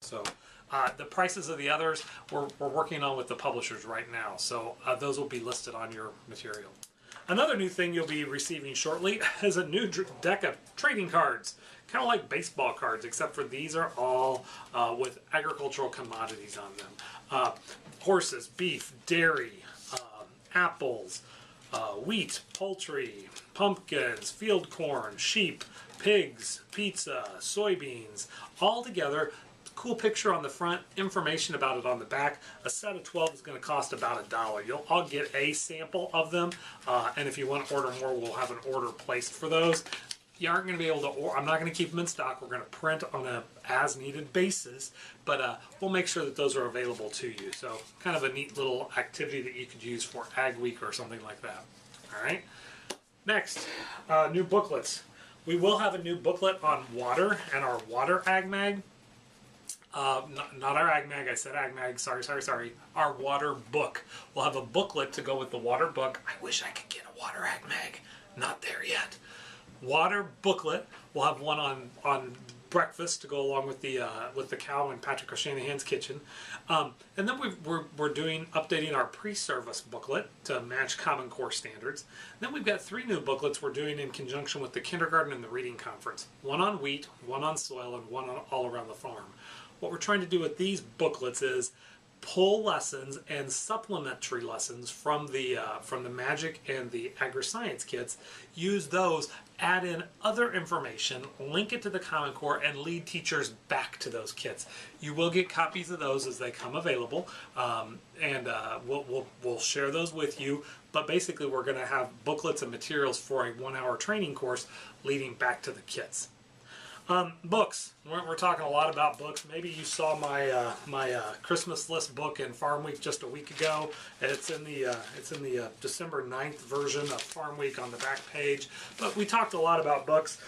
So the prices of the others we're working on with the publishers right now. So those will be listed on your material. Another new thing you'll be receiving shortly is a new Deca trading cards. Kind of like baseball cards, except for these are all with agricultural commodities on them. Horses, beef, dairy, apples, wheat, poultry, pumpkins, field corn, sheep, pigs, pizza, soybeans, all together. Cool picture on the front, information about it on the back. A set of 12 is going to cost about $1. You'll all get a sample of them, and if you want to order more, we'll have an order placed for those. You aren't going to be able to, or I'm not going to keep them in stock. We're going to print on a as-needed basis, but we'll make sure that those are available to you. So kind of a neat little activity that you could use for Ag Week or something like that. All right. Next, new booklets. We will have a new booklet on water and our water Ag Mag. Not our Ag Mag, I said Ag Mag, sorry. Our water book. We'll have a booklet to go with the water book. I wish I could get a water Ag Mag. Not there yet. Water booklet. We'll have one on breakfast to go along with the cow in Patrick O'Shanahan's kitchen. And then we're updating our pre-service booklet to match Common Core standards. And then we've got 3 new booklets we're doing in conjunction with the kindergarten and the reading conference. One on wheat, one on soil, and one on all around the farm. What we're trying to do with these booklets is pull lessons and supplementary lessons from the Magic and the Agri-Science kits, use those, add in other information, link it to the Common Core, and lead teachers back to those kits. You will get copies of those as they come available, and we'll share those with you. But basically, we're going to have booklets and materials for a 1-hour training course leading back to the kits. Books. We're talking a lot about books. Maybe you saw my Christmas list book in Farm Week just a week ago. It's in the December 9th version of Farm Week on the back page. But we talked a lot about books.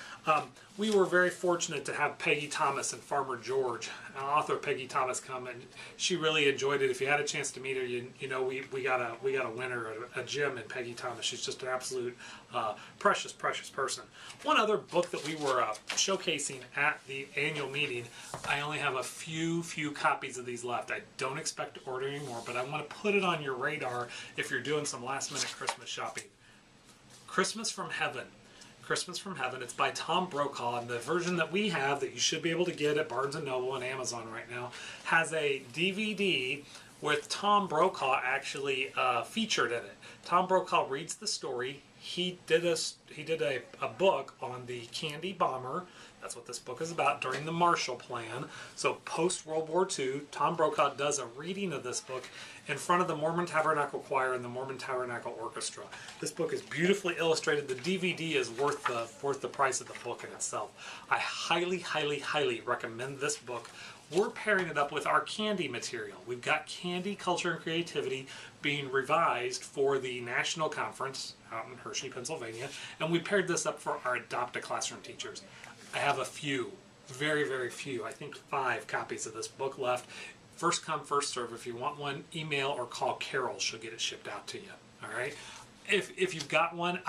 We were very fortunate to have Peggy Thomas and Farmer George, author Peggy Thomas, come, and she really enjoyed it. If you had a chance to meet her, you know we got a winner, a gem in Peggy Thomas. She's just an absolute precious person. One other book that we were showcasing at the annual meeting, I only have a few copies of these left. I don't expect to order any more, but I want to put it on your radar if you're doing some last-minute Christmas shopping. Christmas from Heaven. Christmas from Heaven. It's by Tom Brokaw, and the version that we have that you should be able to get at Barnes & Noble and Amazon right now has a DVD with Tom Brokaw actually featured in it. Tom Brokaw reads the story. He did a book on the Candy Bomber. That's what this book is about, during the Marshall Plan. So post-World War II, Tom Brokaw does a reading of this book in front of the Mormon Tabernacle Choir and the Mormon Tabernacle Orchestra. This book is beautifully illustrated. The DVD is worth the price of the book in itself. I highly recommend this book. We're pairing it up with our candy material. We've got Candy, Culture, and Creativity being revised for the National Conference out in Hershey, Pennsylvania, and we paired this up for our Adopt a Classroom teachers. I have a few, very few, I think 5 copies of this book left. First come, first serve. If you want one, email or call Carol. She'll get it shipped out to you. All right. If you've got one,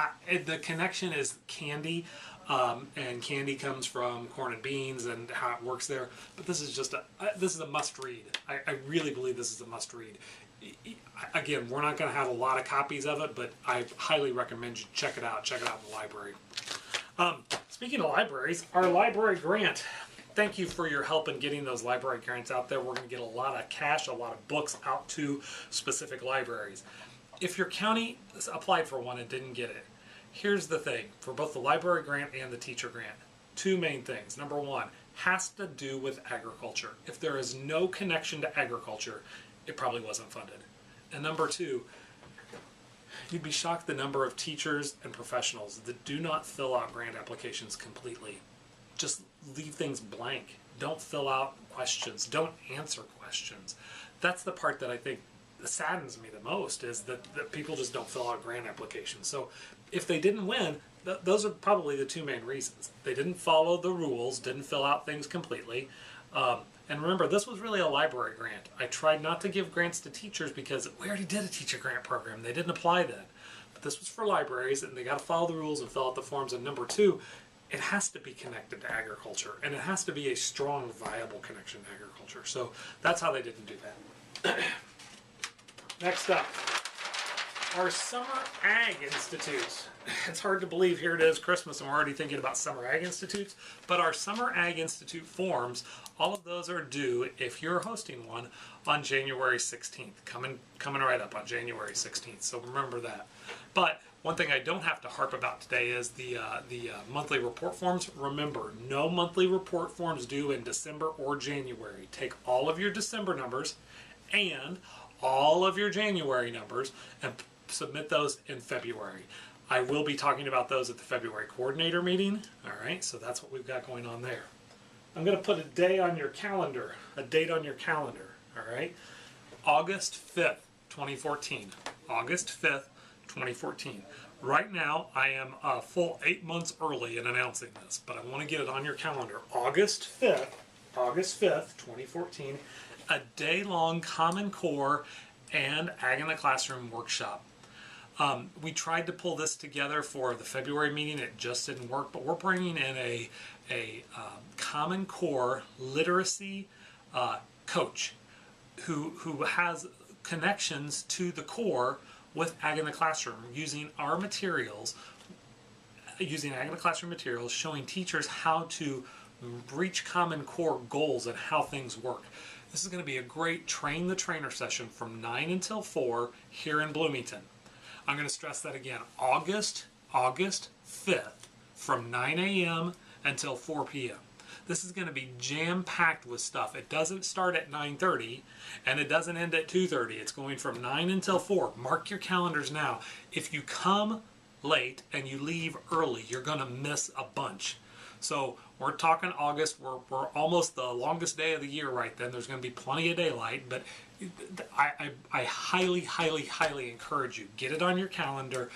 the connection is candy, and candy comes from corn and beans and how it works there. But this is just a must read. I really believe this is a must read. Again, we're not going to have a lot of copies of it, but I highly recommend you check it out. Check it out in the library. Speaking of libraries, our library grant. Thank you for your help in getting those library grants out there. We're going to get a lot of cash, a lot of books out to specific libraries. If your county applied for one and didn't get it, here's the thing. For both the library grant and the teacher grant, 2 main things. Number 1, has to do with agriculture. If there is no connection to agriculture, it probably wasn't funded. And number 2, you'd be shocked the number of teachers and professionals that do not fill out grant applications completely. Just leave things blank. Don't fill out questions. Don't answer questions. That's the part that I think saddens me the most, is that people just don't fill out grant applications. So if they didn't win, those are probably the 2 main reasons. They didn't follow the rules, didn't fill out things completely. And remember, this was really a library grant. I tried not to give grants to teachers because we already did a teacher grant program. They didn't apply then. But this was for libraries, and they got to follow the rules and fill out the forms. And number 2, it has to be connected to agriculture, and it has to be a strong, viable connection to agriculture. So that's how they didn't do that. Next up, our Summer Ag Institute. It's hard to believe here it is Christmas and we're already thinking about Summer Ag Institutes, but our Summer Ag Institute forms, all of those are due, if you're hosting one, on January 16th. Coming right up on January 16th, so remember that. But one thing I don't have to harp about today is the monthly report forms. Remember, no monthly report forms due in December or January. Take all of your December numbers and all of your January numbers and submit those in February. I will be talking about those at the February coordinator meeting. All right, so that's what we've got going on there. I'm going to put a day on your calendar, a date on your calendar. All right, August 5th, 2014. August 5th, 2014. Right now, I am a full 8 months early in announcing this, but I want to get it on your calendar. August 5th, 2014, a day-long Common Core and Ag in the Classroom workshop. We tried to pull this together for the February meeting. It just didn't work, but we're bringing in a Common Core literacy coach who has connections to the core with Ag in the Classroom, using our materials, using Ag in the Classroom materials, showing teachers how to reach Common Core goals and how things work. This is going to be a great train the trainer session from 9 until 4 here in Bloomington. I'm going to stress that again. August 5th from 9 a.m. until 4 p.m. This is going to be jam-packed with stuff. It doesn't start at 9:30 and it doesn't end at 2:30. It's going from 9 until 4. Mark your calendars now. If you come late and you leave early, you're going to miss a bunch. So we're talking August. We're almost the longest day of the year right then. There's going to be plenty of daylight, but I highly encourage you. Get it on your calendar.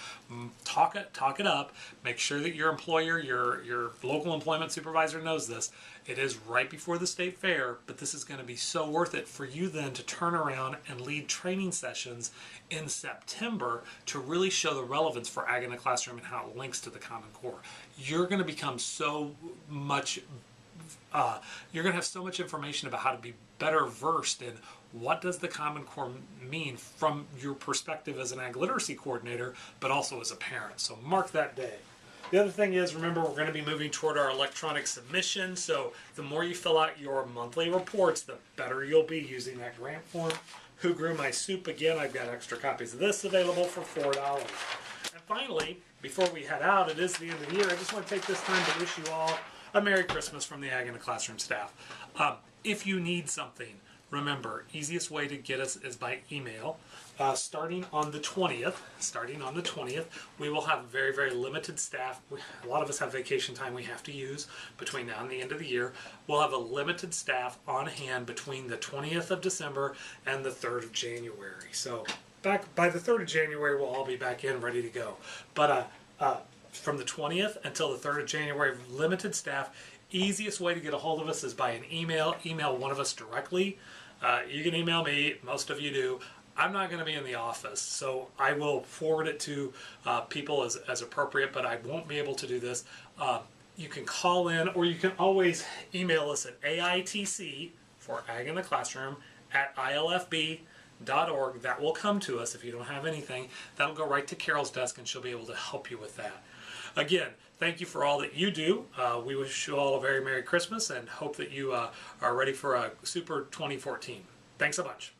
Talk it up. Make sure that your employer, your local employment supervisor knows this. It is right before the state fair, but this is going to be so worth it for you then to turn around and lead training sessions in September to really show the relevance for Ag in the Classroom and how it links to the Common Core. You're going to become so much, you're going to have so much information about how to be better versed in what does the Common Core mean from your perspective as an Ag Literacy Coordinator, but also as a parent. So mark that day. The other thing is, remember, we're going to be moving toward our electronic submission, so the more you fill out your monthly reports, the better you'll be using that grant form. Who Grew My Soup? Again, I've got extra copies of this available for $4. And finally, before we head out, it is the end of the year. I just want to take this time to wish you all a Merry Christmas from the Ag in the Classroom staff. If you need something, remember, easiest way to get us is by email. Starting on the 20th, we will have very limited staff. A lot of us have vacation time we have to use between now and the end of the year. We'll have a limited staff on hand between the 20th of December and the 3rd of January. So back by the 3rd of January, we'll all be back in ready to go. But from the 20th until the 3rd of January, limited staff. Easiest way to get a hold of us is by an email. Email one of us directly. You can email me, most of you do. I'm not going to be in the office, so I will forward it to people as appropriate, but I won't be able to do this. You can call in, or you can always email us at AITC, for Ag in the Classroom, at ilfb.org. That will come to us if you don't have anything. That'll go right to Carol's desk, and she'll be able to help you with that. Again, thank you for all that you do. We wish you all a very Merry Christmas and hope that you are ready for a super 2014. Thanks so much.